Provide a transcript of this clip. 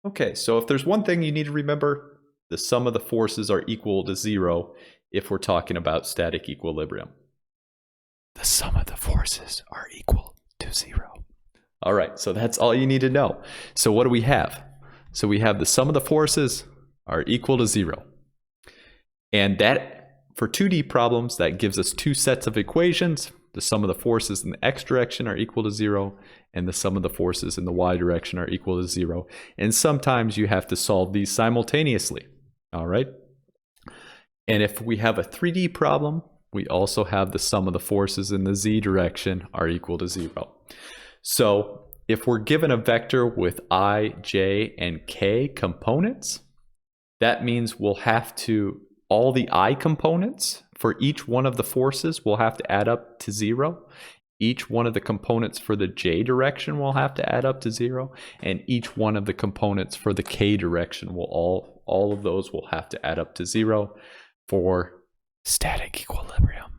Okay, so if there's one thing you need to remember, the sum of the forces are equal to 0 if we're talking about static equilibrium. The sum of the forces are equal to 0. All right, so that's all you need to know. So what do we have? So we have the sum of the forces are equal to 0. And that, for 2D problems, that gives us two sets of equations. The sum of the forces in the x direction are equal to 0, and the sum of the forces in the y direction are equal to 0. And sometimes you have to solve these simultaneously. All right? And if we have a 3D problem, we also have the sum of the forces in the z direction are equal to 0. So if we're given a vector with I, j, and k components, that means we'll have to, all the I components for each one of the forces will have to add up to 0. Each one of the components for the j direction will have to add up to 0. And each one of the components for the k direction will all of those will have to add up to 0 for static equilibrium.